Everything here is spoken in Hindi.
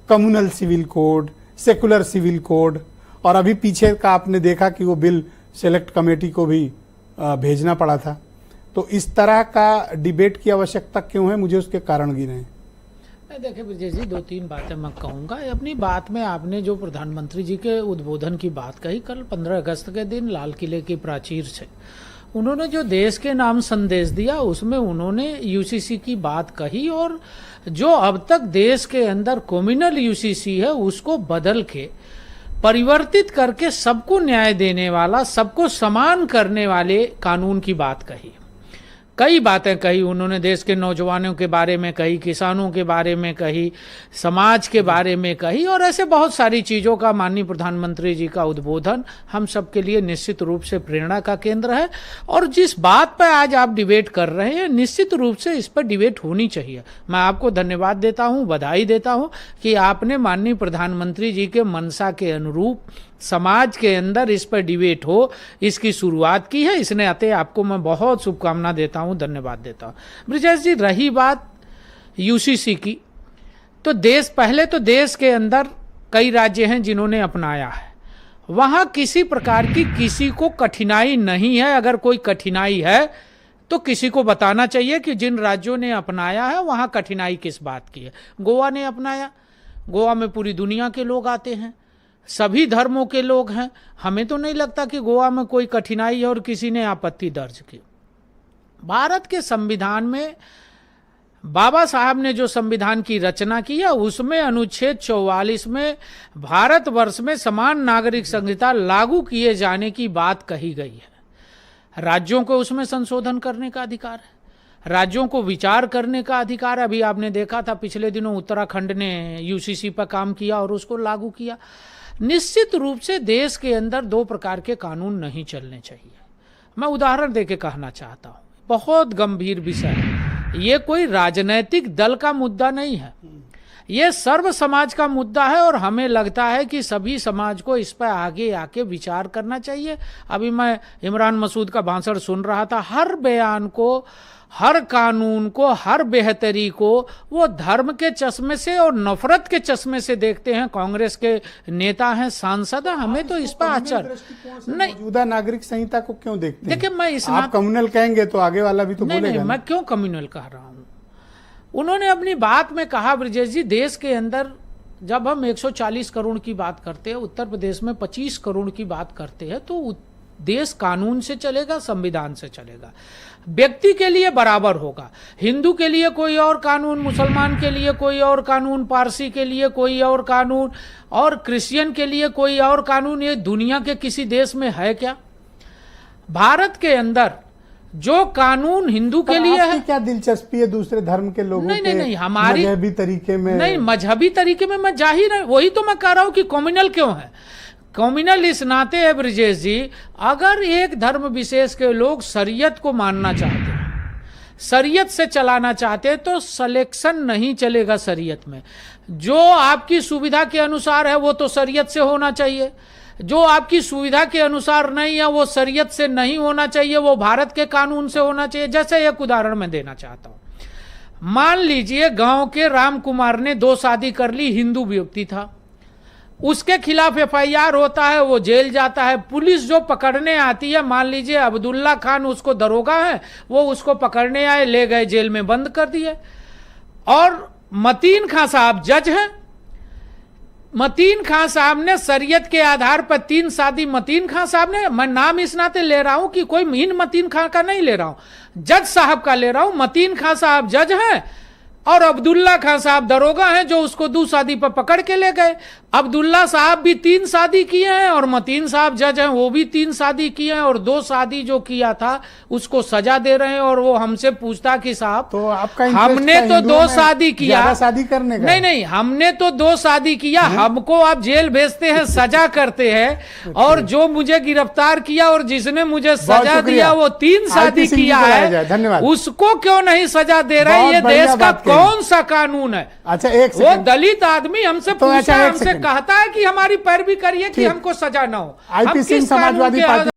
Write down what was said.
Communal civil code, secular civil code, और अभी पीछे का आपने देखा कि वो बिल सेलेक्ट कमेटी को भी भेजना पड़ा था। तो इस तरह का डिबेट की आवश्यकता क्यों है, मुझे उसके कारण गिने हैं। देखिए ब्रजेश जी, 2-3 बातें मैं कहूँगा। अपनी बात में आपने जो प्रधानमंत्री जी के उद्बोधन की बात कही, कल 15 अगस्त के दिन लाल किले की प्राचीर से उन्होंने जो देश के नाम संदेश दिया, उसमें उन्होंने यूसीसी की बात कही, और जो अब तक देश के अंदर कम्युनल यूसीसी है उसको बदल के परिवर्तित करके सबको न्याय देने वाला, सबको समान करने वाले कानून की बात कही। कई बातें कही उन्होंने, देश के नौजवानों के बारे में कही, किसानों के बारे में कही, समाज के बारे में कही, और ऐसे बहुत सारी चीज़ों का माननीय प्रधानमंत्री जी का उद्बोधन हम सबके लिए निश्चित रूप से प्रेरणा का केंद्र है। और जिस बात पर आज आप डिबेट कर रहे हैं, निश्चित रूप से इस पर डिबेट होनी चाहिए। मैं आपको धन्यवाद देता हूं, बधाई देता हूं कि आपने माननीय प्रधानमंत्री जी के मनसा के अनुरूप समाज के अंदर इस पर डिबेट हो, इसकी शुरुआत की है। इसने अतः आपको मैं बहुत शुभकामना देता हूं, धन्यवाद देता हूं। ब्रिजेश जी, रही बात यूसीसी की, तो पहले तो देश के अंदर कई राज्य हैं जिन्होंने अपनाया है, वहां किसी प्रकार की किसी को कठिनाई नहीं है। अगर कोई कठिनाई है तो किसी को बताना चाहिए कि जिन राज्यों ने अपनाया है वहां कठिनाई किस बात की है। गोवा ने अपनाया, गोवा में पूरी दुनिया के लोग आते हैं, सभी धर्मों के लोग हैं। हमें तो नहीं लगता कि गोवा में कोई कठिनाई है और किसी ने आपत्ति दर्ज की। भारत के संविधान में बाबा साहब ने जो संविधान की रचना की है, उसमें अनुच्छेद 44 में भारतवर्ष में समान नागरिक संहिता लागू किए जाने की बात कही गई है। राज्यों को उसमें संशोधन करने का अधिकार है, राज्यों को विचार करने का अधिकार है। अभी आपने देखा था पिछले दिनों उत्तराखंड ने यूसीसी पर काम किया और उसको लागू किया। निश्चित रूप से देश के अंदर दो प्रकार के कानून नहीं चलने चाहिए। मैं उदाहरण देके कहना चाहता हूं, बहुत गंभीर विषय है ये, कोई राजनैतिक दल का मुद्दा नहीं है, ये सर्व समाज का मुद्दा है, और हमें लगता है कि सभी समाज को इस पर आगे आके विचार करना चाहिए। अभी मैं इमरान मसूद का भाषण सुन रहा था, हर बयान को, हर कानून को, हर बेहतरी को वो धर्म के चश्मे से और नफरत के चश्मे से देखते हैं। कांग्रेस के नेता हैं, सांसद हैं, हमें तो इस पर आचार नहीं। मौजूदा नागरिक संहिता को क्यों देखते हैं? देखिए, मैं इस आप कम्युनल कहेंगे तो आगे वाला भी तो बोलेगा। नहीं, मैं क्यों कम्युनल कह रहा हूं? उन्होंने अपनी बात में कहा, ब्रजेश जी, देश के अंदर जब हम 140 करोड़ की बात करते हैं, उत्तर प्रदेश में 25 करोड़ की बात करते हैं, तो देश कानून से चलेगा, संविधान से चलेगा, व्यक्ति के लिए बराबर होगा। हिंदू के लिए कोई और कानून, मुसलमान के लिए कोई और कानून, पारसी के लिए कोई और कानून, और क्रिश्चियन के लिए कोई और कानून। ये दुनिया के किसी देश में है क्या? भारत के अंदर जो कानून हिंदू के लिए है, क्या दिलचस्पी है दूसरे धर्म के लोगों नहीं, हमारी मजहबी तरीके में? नहीं, मजहबी तरीके में मैं जाहिर है, वही तो मैं कह रहा हूं कि कम्युनल क्यों है। कम्युनल इस नाते है ब्रजेश जी, अगर एक धर्म विशेष के लोग शरीयत को मानना चाहते हैं, शरीयत से चलाना चाहते हैं, तो सिलेक्शन नहीं चलेगा शरीयत में। जो आपकी सुविधा के अनुसार है वो तो शरीयत से होना चाहिए, जो आपकी सुविधा के अनुसार नहीं है वो शरीयत से नहीं होना चाहिए, वो भारत के कानून से होना चाहिए। जैसे एक उदाहरण मैं देना चाहता हूं, मान लीजिए गांव के राम कुमार ने 2 शादी कर ली, हिंदू व्यक्ति था, उसके खिलाफ एफआईआर होता है, वो जेल जाता है। पुलिस जो पकड़ने आती है, मान लीजिए अब्दुल्ला खान उसको दरोगा है, वो उसको पकड़ने आए, ले गए जेल में बंद कर दिए। और मतीन खां साहब जज हैं, मतीन खां साहब ने शरीयत के आधार पर 3 शादी, मतीन खां साहब ने, मैं नाम इस नाते ले रहा हूं कि कोई इन मतीन खां का नहीं ले रहा हूं, जज साहब का ले रहा हूं। मतीन खां साहब जज हैं और अब्दुल्ला खान साहब दरोगा हैं, जो उसको 2 शादी पर पकड़ के ले गए। अब्दुल्ला साहब भी 3 शादी किए हैं और मतीन साहब जज हैं, वो भी 3 शादी किए हैं, और 2 शादी जो किया था उसको सजा दे रहे हैं। और वो हमसे पूछता कि साहब, तो आपका हमने तो 2 शादी किया, शादी करने का? नहीं, हमने तो 2 शादी किया, हमको आप जेल भेजते हैं, सजा करते हैं, और जो मुझे गिरफ्तार किया और जिसने मुझे सजा दिया वो 3 शादी किया है, उसको क्यों नहीं सजा दे रहा है? ये देश का कौन सा कानून है? अच्छा, एक वो दलित आदमी हमसे पूछता है, हमसे कहता है कि हमारी पैरवी करिए कि हमको सजा ना हो। IP Singh Samajwadi party